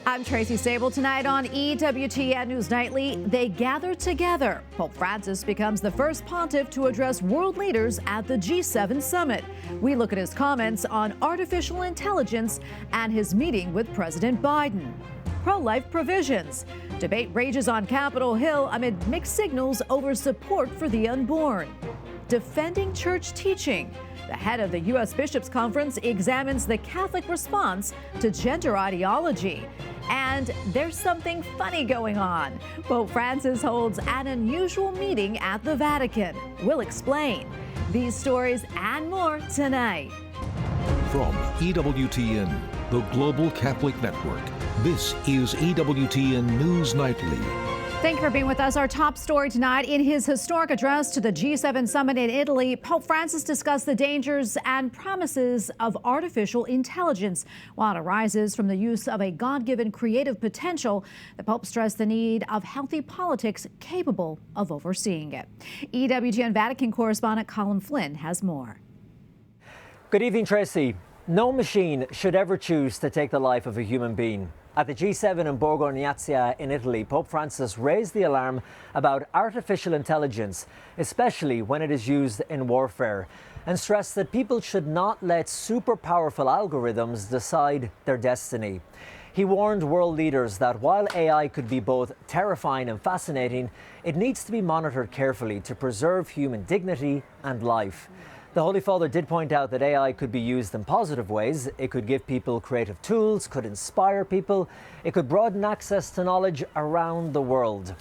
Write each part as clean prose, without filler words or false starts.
I'm Tracy Sabol. Tonight on EWTN News Nightly, they gather together. Pope Francis becomes the first pontiff to address world leaders at the G7 summit. We look at his comments on artificial intelligence and his meeting with President Biden. Pro-life provisions. Debate rages on Capitol Hill amid mixed signals over support for the unborn. Defending church teaching. The head of the U.S. Bishops' Conference examines the Catholic response to gender ideology. And there's something funny going on. Pope Francis holds an unusual meeting at the Vatican. We'll explain these stories and more tonight. From EWTN, the Global Catholic Network, this is EWTN News Nightly. Thank you for being with us. Our top story tonight, in his historic address to the G7 summit in Italy, Pope Francis discussed the dangers and promises of artificial intelligence. While it arises from the use of a God-given creative potential, the Pope stressed the need of healthy politics capable of overseeing it. EWTN Vatican correspondent Colin Flynn has more. Good evening, Tracy. No machine should ever choose to take the life of a human being. At the G7 in Borgo Egnazia in Italy, Pope Francis raised the alarm about artificial intelligence, especially when it is used in warfare, and stressed that people should not let super powerful algorithms decide their destiny. He warned world leaders that while AI could be both terrifying and fascinating, it needs to be monitored carefully to preserve human dignity and life. The Holy Father did point out that AI could be used in positive ways. It could give people creative tools, could inspire people, it could broaden access to knowledge around the world.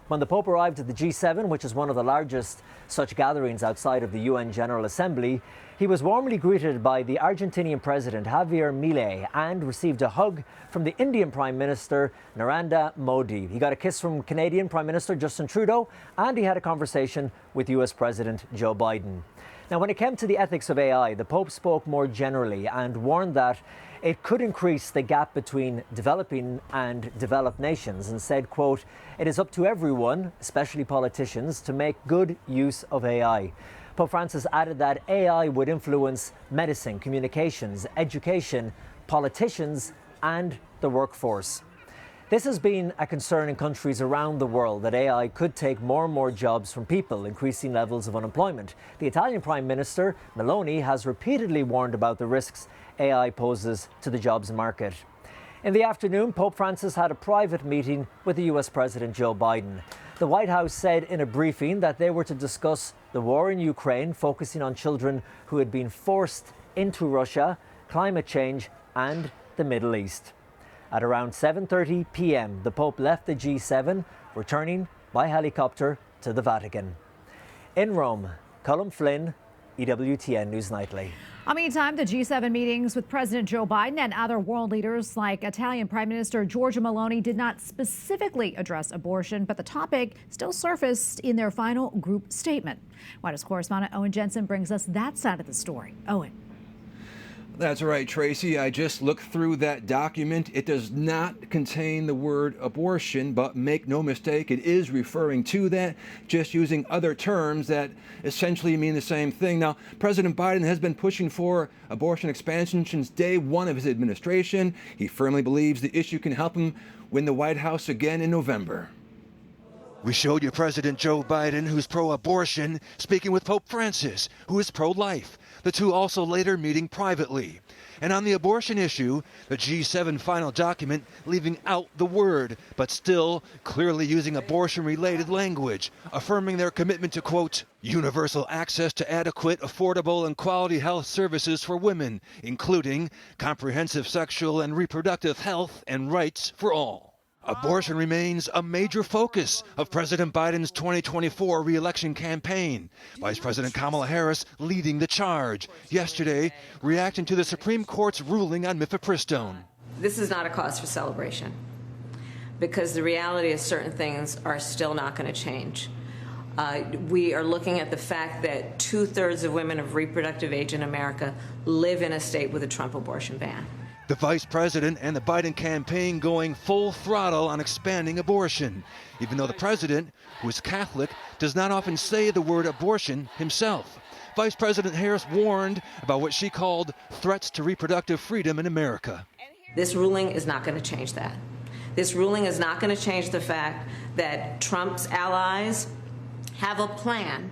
When the Pope arrived at the G7, which is one of the largest such gatherings outside of the UN General Assembly, he was warmly greeted by the Argentinian President Javier Milei and received a hug from the Indian Prime Minister Narendra Modi. He got a kiss from Canadian Prime Minister Justin Trudeau, and he had a conversation with US President Joe Biden. Now, when it came to the ethics of AI, the Pope spoke more generally and warned that it could increase the gap between developing and developed nations, and said, quote, "It is up to everyone, especially politicians, to make good use of AI." Pope Francis added that AI would influence medicine, communications, education, politicians, and the workforce. This has been a concern in countries around the world, that AI could take more and more jobs from people, increasing levels of unemployment. The Italian Prime Minister, Meloni, has repeatedly warned about the risks AI poses to the jobs market. In the afternoon, Pope Francis had a private meeting with the US President Joe Biden. The White House said in a briefing that they were to discuss the war in Ukraine, focusing on children who had been forced into Russia, climate change, and the Middle East. At around 7:30 p.m., the Pope left the G7, returning by helicopter to the Vatican. In Rome, Colin Flynn, EWTN News Nightly. Meantime, the G7 meetings with President Joe Biden and other world leaders like Italian Prime Minister Giorgia Meloni did not specifically address abortion, but the topic still surfaced in their final group statement. White House correspondent Owen Jensen brings us that side of the story. Owen. That's right, Tracy. I just looked through that document. It does not contain the word abortion, but make no mistake, it is referring to that, just using other terms that essentially mean the same thing. Now, President Biden has been pushing for abortion expansion since day one of his administration. He firmly believes the issue can help him win the White House again in November. We showed you President Joe Biden, who's pro-abortion, speaking with Pope Francis, who is pro-life. The two also later meeting privately. And on the abortion issue, the G7 final document leaving out the word, but still clearly using abortion-related language, affirming their commitment to, quote, universal access to adequate, affordable, and quality health services for women, including comprehensive sexual and reproductive health and rights for all. Abortion remains a major focus of President Biden's 2024 re-election campaign. Vice President Kamala Harris leading the charge. Yesterday, reacting to the Supreme Court's ruling on mifepristone. This is not a cause for celebration, because the reality is certain things are still not going to change. We are looking at the fact that 2/3 of women of reproductive age in America live in a state with a Trump abortion ban. The vice president and the Biden campaign going full throttle on expanding abortion, even though the president, who is Catholic, does not often say the word abortion himself. Vice President Harris warned about what she called threats to reproductive freedom in America. This ruling is not going to change that. This ruling is not going to change the fact that Trump's allies have a plan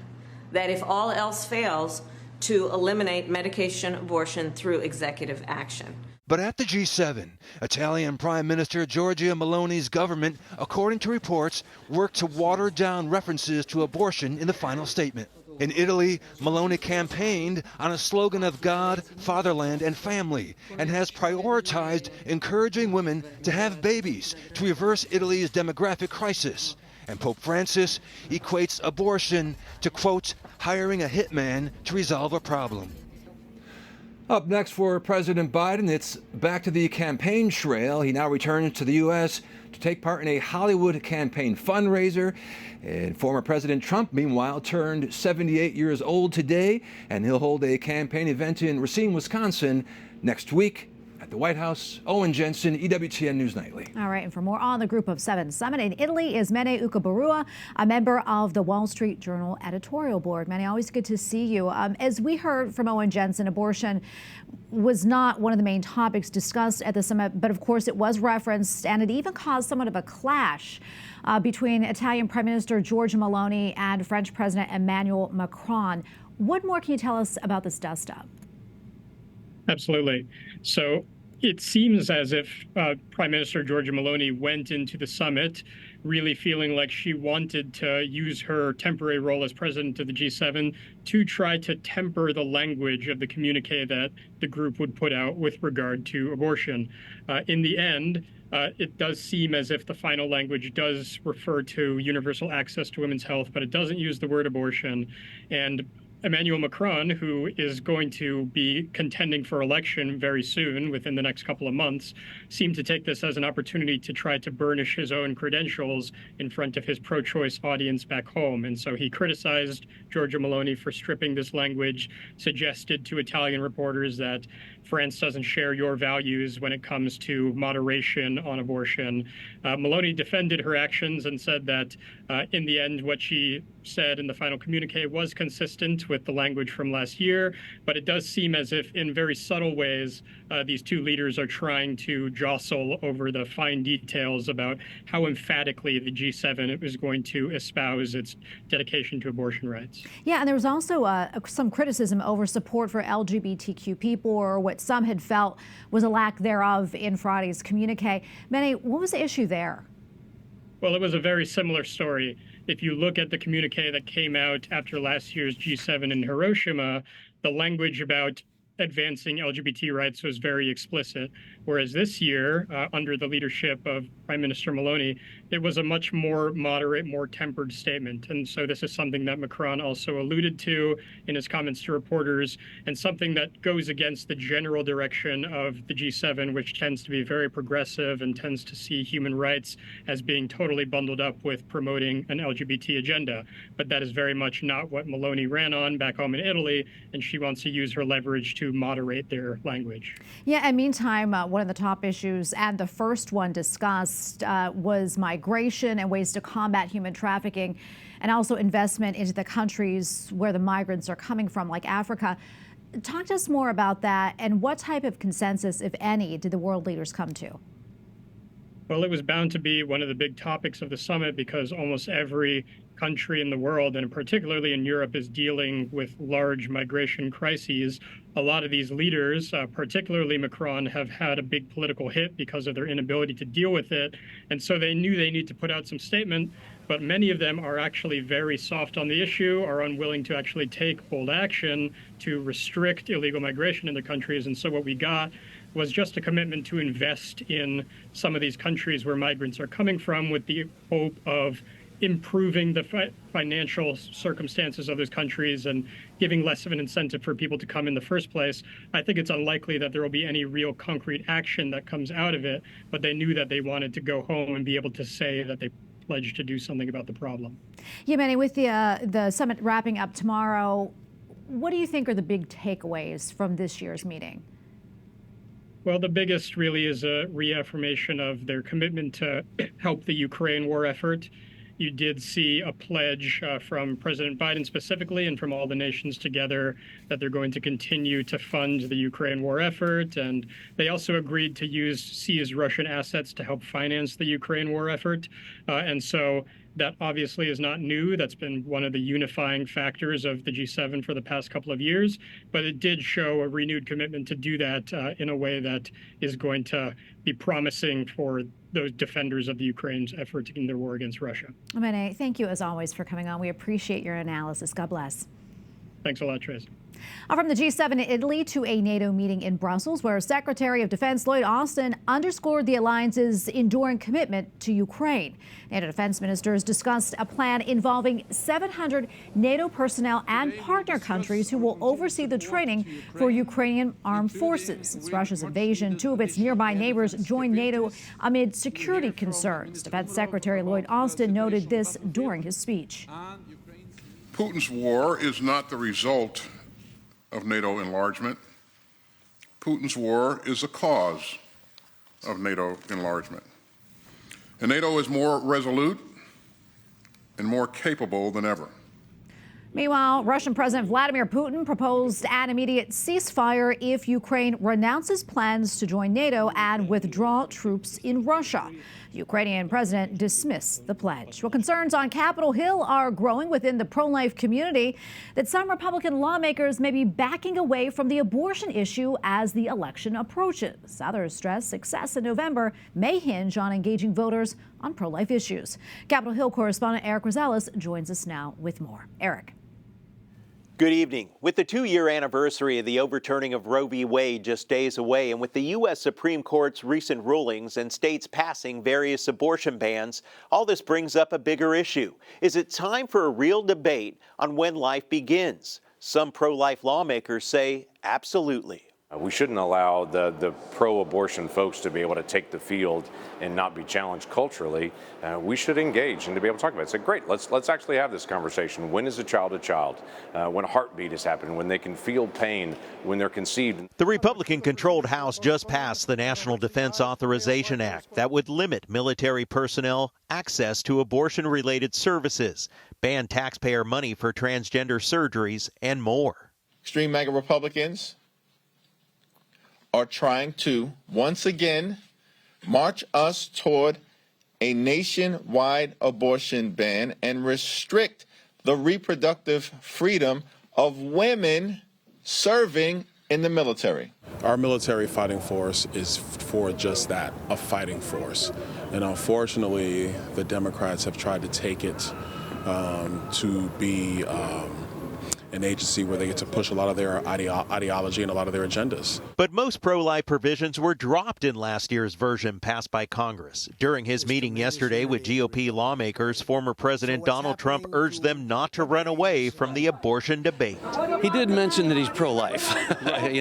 that, if all else fails, to eliminate medication abortion through executive action. But at the G7, Italian Prime Minister Giorgia Meloni's government, according to reports, worked to water down references to abortion in the final statement. In Italy, Meloni campaigned on a slogan of God, fatherland, and family, and has prioritized encouraging women to have babies to reverse Italy's demographic crisis. And Pope Francis equates abortion to, quote, hiring a hitman to resolve a problem. Up next for President Biden, it's back to the campaign trail. He now returns to the U.S. to take part in a Hollywood campaign fundraiser. And former President Trump, meanwhile, turned 78 years old today, and he'll hold a campaign event in Racine, Wisconsin next week. At the White House, Owen Jensen, EWTN News Nightly. All right, and for more on the Group of Seven Summit in Italy is Mene Ukabarua, a member of the Wall Street Journal editorial board. Mene, always good to see you. As we heard from Owen Jensen, abortion was not one of the main topics discussed at the summit, but of course it was referenced, and it even caused somewhat of a clash between Italian Prime Minister Giorgia Meloni and French President Emmanuel Macron. What more can you tell us about this dust-up? Absolutely. So it seems as if Prime Minister Giorgia Meloni went into the summit really feeling like she wanted to use her temporary role as president of the G7 to try to temper the language of the communique that the group would put out with regard to abortion. In the end, it does seem as if the final language does refer to universal access to women's health, but it doesn't use the word abortion. And Emmanuel Macron, who is going to be contending for election very soon, within the next couple of months, seemed to take this as an opportunity to try to burnish his own credentials in front of his pro-choice audience back home. And so he criticized Giorgia Meloni for stripping this language, suggested to Italian reporters that France doesn't share your values when it comes to moderation on abortion. Meloni defended her actions and said that in the end, what she said in the final communique was consistent with the language from last year, but it does seem as if in very subtle ways, these two leaders are trying to jostle over the fine details about how emphatically the G7 is going to espouse its dedication to abortion rights. Yeah, and there was also some criticism over support for LGBTQ people, or what some had felt was a lack thereof in Friday's communique. Mene, what was the issue there? Well, it was a very similar story. If you look at the communique that came out after last year's G7 in Hiroshima, the language about advancing LGBT rights was very explicit, whereas this year, under the leadership of Prime Minister Meloni, it was a much more moderate, more tempered statement. And so this is something that Macron also alluded to in his comments to reporters, and something that goes against the general direction of the G7, which tends to be very progressive and tends to see human rights as being totally bundled up with promoting an LGBT agenda. But that is very much not what Meloni ran on back home in Italy, and she wants to use her leverage to moderate their language. Yeah, and meantime, one of the top issues, and the first one discussed, was migration and ways to combat human trafficking, and also investment into the countries where the migrants are coming from, like Africa. Talk to us more about that, and what type of consensus, if any, did the world leaders come to? Well, it was bound to be one of the big topics of the summit because almost every country in the world, and particularly in Europe, is dealing with large migration crises. A lot of these leaders, particularly Macron, have had a big political hit because of their inability to deal with it. And so they knew they need to put out some statement, but many of them are actually very soft on the issue, are unwilling to actually take bold action to restrict illegal migration in the countries. And so what we got was just a commitment to invest in some of these countries where migrants are coming from, with the hope of improving the financial circumstances of those countries and giving less of an incentive for people to come in the first place. I think it's unlikely that there will be any real concrete action that comes out of it, but they knew that they wanted to go home and be able to say that they pledged to do something about the problem. Yeah, Mene, with the summit wrapping up tomorrow, what do you think are the big takeaways from this year's meeting? Well, the biggest really is a reaffirmation of their commitment to help the Ukraine war effort. you did see a pledge from President Biden specifically and from all the nations together that they're going to continue to fund the Ukraine war effort. And they also agreed to seize Russian assets to help finance the Ukraine war effort. And so that obviously is not new. That's been one of the unifying factors of the G7 for the past couple of years. But it did show a renewed commitment to do that in a way that is going to be promising for those defenders of the Ukraine's effort in their war against Russia. Mene, thank you as always for coming on. We appreciate your analysis. God bless. Thanks a lot, Tracy. From the G7 in Italy to a NATO meeting in Brussels, where Secretary of Defense Lloyd Austin underscored the alliance's enduring commitment to Ukraine. NATO defense ministers discussed a plan involving 700 NATO personnel and partner countries who will oversee the training for Ukrainian armed forces. Since Russia's invasion, two of its nearby neighbors joined NATO amid security concerns. Defense Secretary Lloyd Austin noted this during his speech. Putin's war is not the result of NATO enlargement. Putin's war is the cause of NATO enlargement. And NATO is more resolute and more capable than ever. Meanwhile, Russian President Vladimir Putin proposed an immediate ceasefire if Ukraine renounces plans to join NATO and withdraw troops in Russia. The Ukrainian president dismissed the pledge. Well, concerns on Capitol Hill are growing within the pro-life community that some Republican lawmakers may be backing away from the abortion issue as the election approaches. Others stress success in November may hinge on engaging voters on pro-life issues. Capitol Hill correspondent Eric Rosales joins us now with more. Eric. Good evening. With the 2-year anniversary of the overturning of Roe v. Wade just days away, and with the U.S. Supreme Court's recent rulings and states passing various abortion bans, all this brings up a bigger issue. Is it time for a real debate on when life begins? Some pro-life lawmakers say absolutely. We shouldn't allow the pro-abortion folks to be able to take the field and not be challenged culturally. We should engage and to be able to talk about it. Say, great, let's actually have this conversation. When is a child? When a heartbeat is happening, when they can feel pain, when they're conceived. The Republican-controlled House just passed the National Defense Authorization Act that would limit military personnel access to abortion-related services, ban taxpayer money for transgender surgeries, and more. Extreme MAGA Republicans are trying to, once again, march us toward a nationwide abortion ban and restrict the reproductive freedom of women serving in the military. Our military fighting force is for just that, a fighting force. And unfortunately, the Democrats have tried to take it to be an agency where they get to push a lot of their ideology and a lot of their agendas. But most pro-life provisions were dropped in last year's version passed by Congress. During his meeting yesterday with GOP lawmakers, former President Donald Trump urged them not to run away from the abortion debate. He did mention that he's pro-life, that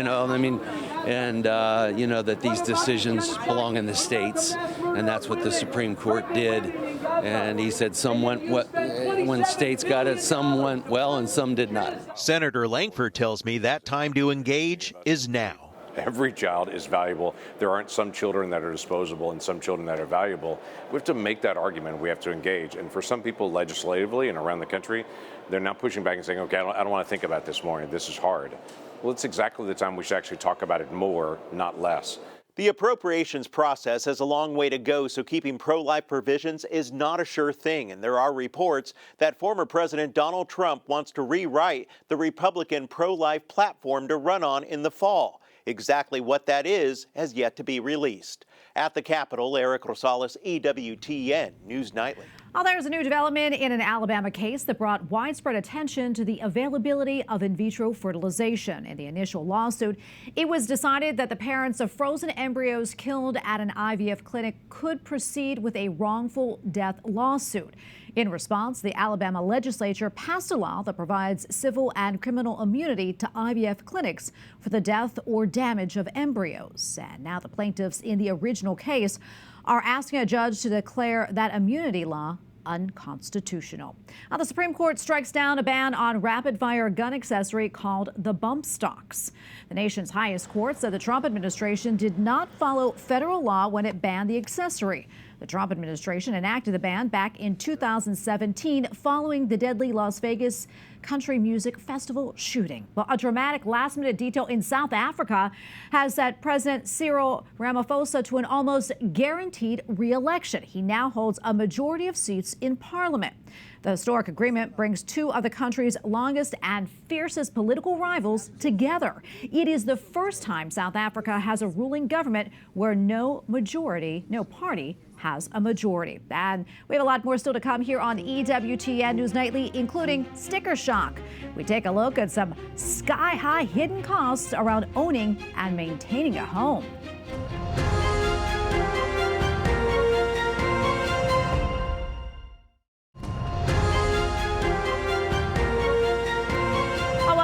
these decisions belong in the states, and that's what the Supreme Court did. And he said when states got it, some went well and some did not. Senator Langford tells me that time to engage is now. Every child is valuable. There aren't some children that are disposable and some children that are valuable. We have to make that argument. We have to engage. And for some people legislatively and around the country, they're now pushing back and saying, okay, I don't want to think about this more. This is hard. Well, it's exactly the time we should actually talk about it more, not less. The appropriations process has a long way to go, so keeping pro-life provisions is not a sure thing. And there are reports that former President Donald Trump wants to rewrite the Republican pro-life platform to run on in the fall. Exactly what that is has yet to be released. At the Capitol, Eric Rosales, EWTN News Nightly. Well, there's a new development in an Alabama case that brought widespread attention to the availability of in vitro fertilization. In the initial lawsuit, it was decided that the parents of frozen embryos killed at an IVF clinic could proceed with a wrongful death lawsuit. In response, the Alabama legislature passed a law that provides civil and criminal immunity to IVF clinics for the death or damage of embryos. And now the plaintiffs in the original case are asking a judge to declare that immunity law unconstitutional. Now, the Supreme Court strikes down a ban on rapid-fire gun accessory called the bump stocks. The nation's highest court said the Trump administration did not follow federal law when it banned the accessory. The Trump administration enacted the ban back in 2017 following the deadly Las Vegas Country Music Festival shooting. Well, a dramatic last-minute detail in South Africa has set President Cyril Ramaphosa to an almost guaranteed re-election. He now holds a majority of seats in parliament. The historic agreement brings two of the country's longest and fiercest political rivals together. It is the first time South Africa has a ruling government where no party has a majority. And we have a lot more still to come here on EWTN News Nightly, including sticker shock. We take a look at some sky-high hidden costs around owning and maintaining a home.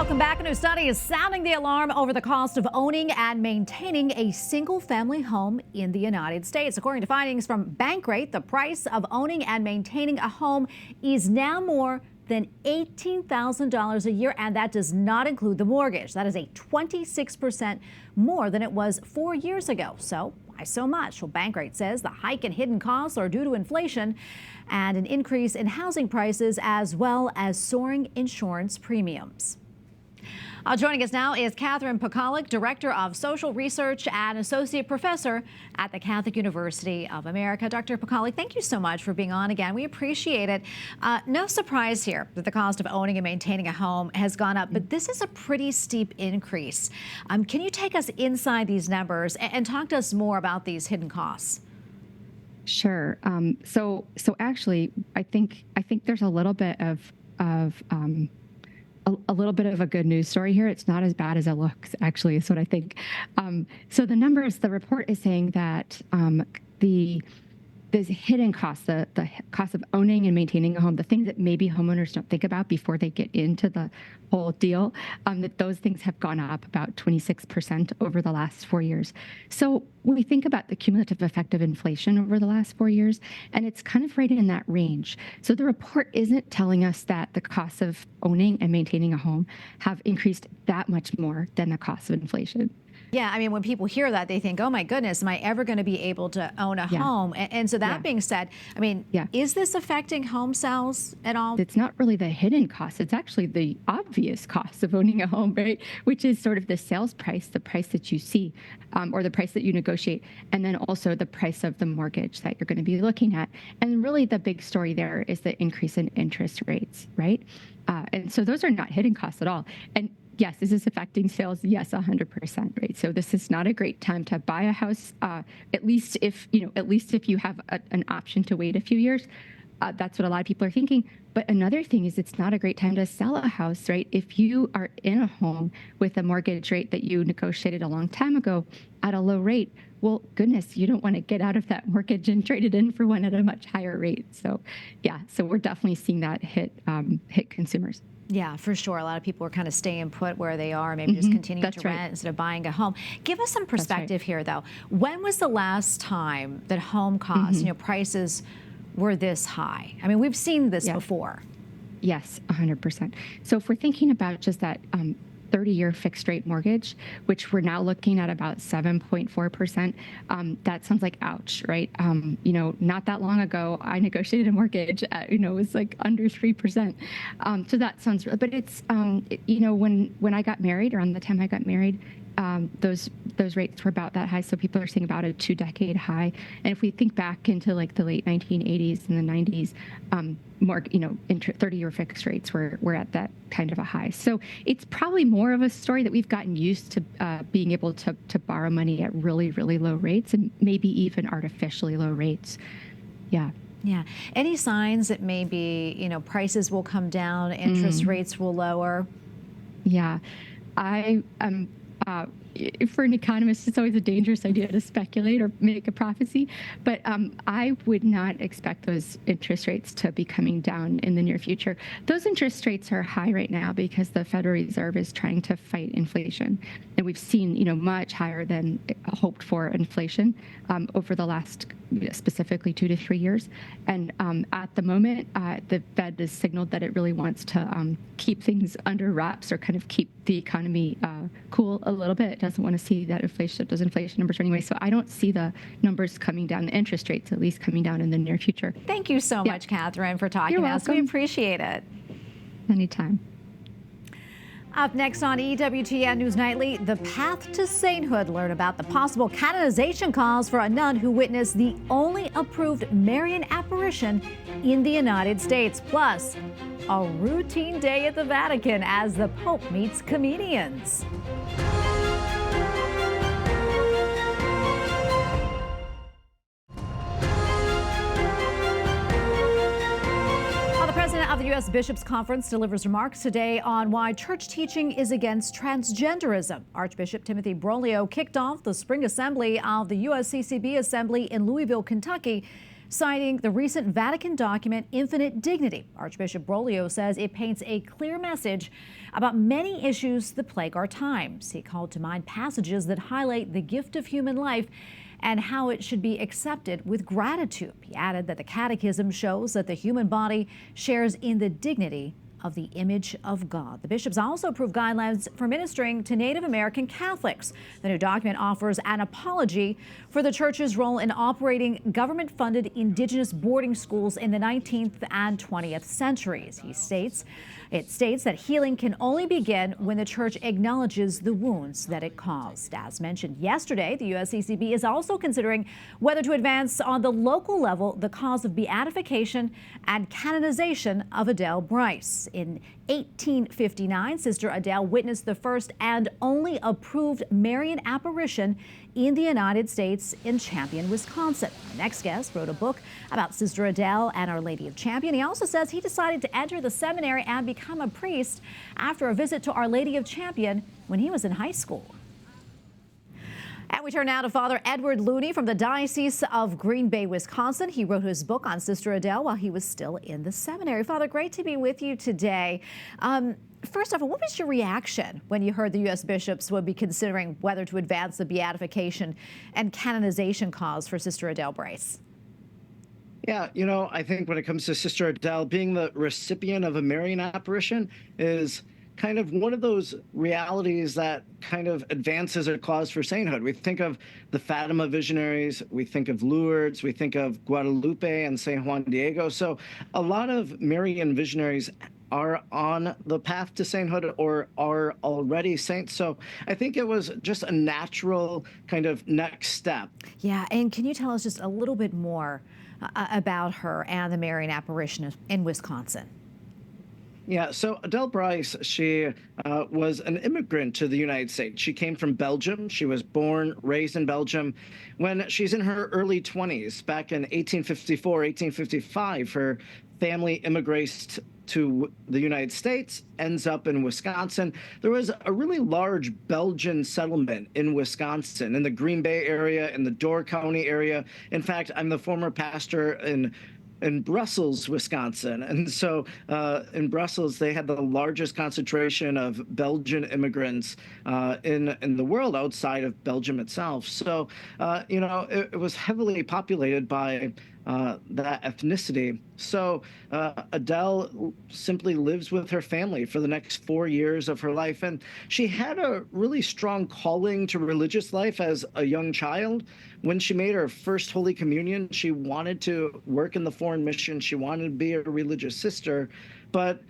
Welcome back. A new study is sounding the alarm over the cost of owning and maintaining a single-family home in the United States. According to findings from Bankrate, the price of owning and maintaining a home is now more than $18,000 a year, and that does not include the mortgage. That is a 26% more than it was 4 years ago. So why so much? Well, Bankrate says the hike in hidden costs are due to inflation and an increase in housing prices, as well as soaring insurance premiums. Joining us now is Catherine Pekalik, Director of Social Research and Associate Professor at the Catholic University of America. Dr. Pekalik, thank you so much for being on again. We appreciate it. No surprise here that the cost of owning and maintaining a home has gone up, but this is a pretty steep increase. Can you take us inside these numbers and talk to us more about these hidden costs? Sure. So actually, I think there's a little bit of a little bit of a good news story here. It's not as bad as it looks, actually, is what I think. So the numbers, the report is saying that there's hidden costs, the cost of owning and maintaining a home, the things that maybe homeowners don't think about before they get into the whole deal, that those things have gone up about 26% over the last 4 years. So when we think about the cumulative effect of inflation over the last 4 years, and it's kind of right in that range. So the report isn't telling us that the costs of owning and maintaining a home have increased that much more than the cost of inflation. Yeah, I mean, when people hear that, they think, oh, my goodness, am I ever going to be able to own a home? And so that being said, I mean, is this affecting home sales at all? It's not really the hidden cost. It's actually the obvious cost of owning a home, right? Which is sort of the sales price, the price that you see, or the price that you negotiate, and then also the price of the mortgage that you're going to be looking at. And really the big story there is the increase in interest rates, right? And so those are not hidden costs at all. And yes, is this affecting sales? Yes, 100%, right? So this is not a great time to buy a house, at least if you have an option to wait a few years. That's what a lot of people are thinking. But another thing is it's not a great time to sell a house, right? If you are in a home with a mortgage rate that you negotiated a long time ago at a low rate, well, goodness, you don't want to get out of that mortgage and trade it in for one at a much higher rate. So yeah, so we're definitely seeing that hit consumers. Yeah, for sure. A lot of people are kind of staying put where they are, maybe just continuing to rent instead of buying a home. Give us some perspective here, though. When was the last time that home costs, prices were this high? I mean, we've seen this before. Yes, 100%. So if we're thinking about just that 30-year fixed rate mortgage, which we're now looking at about 7.4%. That sounds like ouch, right? Not that long ago, I negotiated a mortgage at, it was like under 3%. So that sounds, but it's, when I got married, around the time I got married, those rates were about that high. So people are seeing about a 2-decade high. And if we think back into like the late 1980s and the 90s, more, 30-year fixed rates were at that kind of a high. So it's probably more of a story that we've gotten used to being able to borrow money at really, really low rates and maybe even artificially low rates. Yeah. Yeah. Any signs that maybe, prices will come down, interest rates will lower? Yeah. I for an economist, it's always a dangerous idea to speculate or make a prophecy. But I would not expect those interest rates to be coming down in the near future. Those interest rates are high right now because the Federal Reserve is trying to fight inflation. And we've seen, much higher than hoped for inflation over the last specifically 2 to 3 years. And at the moment, the Fed has signaled that it really wants to keep things under wraps or kind of keep the economy cool a little bit. It doesn't want to see that those inflation numbers anyway. So I don't see the numbers coming down, the interest rates at least coming down in the near future. Thank you so much, Catherine, for talking to us. We appreciate it. Anytime. Up next on EWTN News Nightly, the path to sainthood. Learn about the possible canonization cause for a nun who witnessed the only approved Marian apparition in the United States. Plus, a routine day at the Vatican as the Pope meets comedians. The president of the U.S. Bishops' Conference delivers remarks today on why church teaching is against transgenderism. Archbishop Timothy Broglio kicked off the spring assembly of the USCCB assembly in Louisville, Kentucky, citing the recent Vatican document, Infinite Dignity. Archbishop Broglio says it paints a clear message about many issues that plague our times. He called to mind passages that highlight the gift of human life and how it should be accepted with gratitude. He added that the Catechism shows that the human body shares in the dignity of the image of God. The bishops also approved guidelines for ministering to Native American Catholics. The new document offers an apology for the church's role in operating government-funded indigenous boarding schools in the 19th and 20th centuries. It states that healing can only begin when the church acknowledges the wounds that it caused. As mentioned yesterday, the USCCB is also considering whether to advance on the local level the cause of beatification and canonization of Adele Brise. In 1859, Sister Adele witnessed the first and only approved Marian apparition in the United States in Champion, Wisconsin. Our next guest wrote a book about Sister Adele and Our Lady of Champion. He also says he decided to enter the seminary and become a priest after a visit to Our Lady of Champion when he was in high school. And we turn now to Father Edward Looney from the Diocese of Green Bay, Wisconsin. He wrote his book on Sister Adele while he was still in the seminary. Father, great to be with you today. First off, what was your reaction when you heard the U.S. bishops would be considering whether to advance the beatification and canonization cause for Sister Adele Brise? Yeah, I think when it comes to Sister Adele, being the recipient of a Marian apparition is kind of one of those realities that kind of advances a cause for sainthood. We think of the Fatima visionaries, we think of Lourdes, we think of Guadalupe and San Juan Diego. So a lot of Marian visionaries are on the path to sainthood or are already saints. So I think it was just a natural kind of next step. Yeah, and can you tell us just a little bit more about her and the Marian apparition in Wisconsin? Yeah, so Adele Brise, she was an immigrant to the United States. She came from Belgium. She was born, raised in Belgium. When she's in her early 20s, back in 1854, 1855, her family immigrates to the United States, ends up in Wisconsin. There was a really large Belgian settlement in Wisconsin, in the Green Bay area, in the Door County area. In fact, I'm the former pastor in Brussels, Wisconsin. And so in Brussels, they had the largest concentration of Belgian immigrants in the world outside of Belgium itself. So, it was heavily populated by that ethnicity. So Adele simply lives with her family for the next 4 years of her life. And she had a really strong calling to religious life as a young child. When she made her first Holy Communion, she wanted to work in the foreign mission. She wanted to be a religious sister. But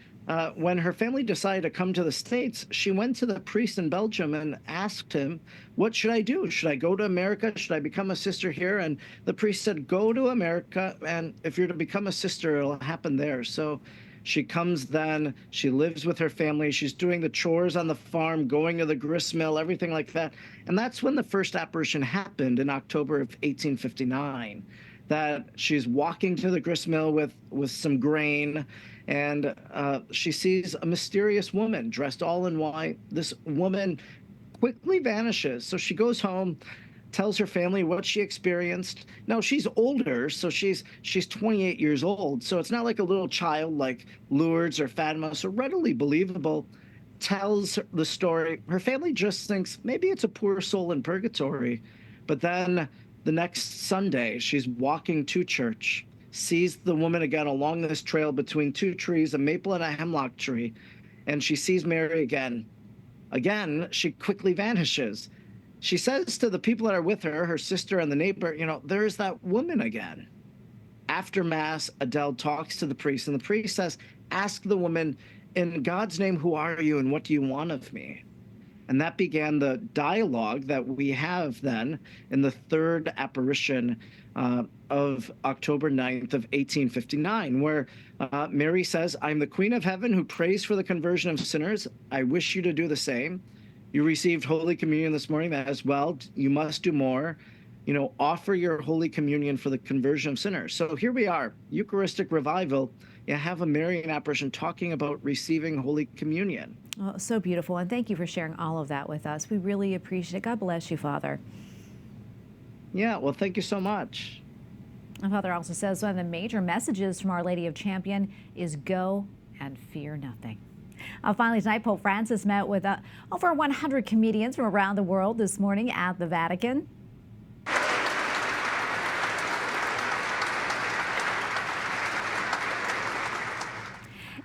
when her family decided to come to the States, she went to the priest in Belgium and asked him, what should I do? Should I go to America? Should I become a sister here? And the priest said, go to America, and if you're to become a sister, it'll happen there. So she comes then, she lives with her family, she's doing the chores on the farm, going to the grist mill, everything like that. And that's when the first apparition happened in October of 1859, that she's walking to the grist mill with some grain, and she sees a mysterious woman dressed all in white. This woman quickly vanishes. So she goes home, tells her family what she experienced. Now, she's older, so she's 28 years old. So it's not like a little child like Lourdes or Fatima, so readily believable. Tells the story. Her family just thinks maybe it's a poor soul in purgatory. But then the next Sunday, she's walking to church, sees the woman again along this trail between two trees, a maple and a hemlock tree, and she sees Mary again. Again, she quickly vanishes. She says to the people that are with her, her sister and the neighbor, there's that woman again. After Mass, Adele talks to the priest, and the priest says, ask the woman, in God's name, who are you and what do you want of me? And that began the dialogue that we have then in the third apparition of October 9th of 1859, where Mary says, I'm the Queen of Heaven who prays for the conversion of sinners. I wish you to do the same. You received Holy Communion this morning as well. You must do more. Offer your Holy Communion for the conversion of sinners. So here we are, Eucharistic revival. You have a Marian apparition talking about receiving Holy Communion. Oh, so beautiful. And thank you for sharing all of that with us. We really appreciate it. God bless you, Father. Yeah, well, thank you so much. And Father also says one of the major messages from Our Lady of Champion is go and fear nothing. Finally tonight, Pope Francis met with over 100 comedians from around the world this morning at the Vatican.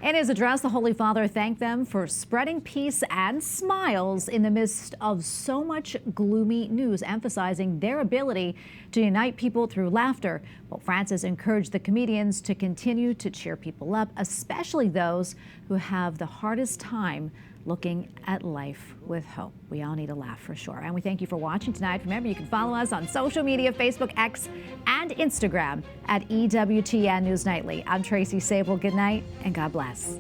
In his address, the Holy Father thanked them for spreading peace and smiles in the midst of so much gloomy news, emphasizing their ability to unite people through laughter. Pope Francis encouraged the comedians to continue to cheer people up, especially those who have the hardest time looking at life with hope. We all need a laugh for sure. And we thank you for watching tonight. Remember, you can follow us on social media, Facebook, X, and Instagram at EWTN News Nightly. I'm Tracy Sabol. Good night and God bless.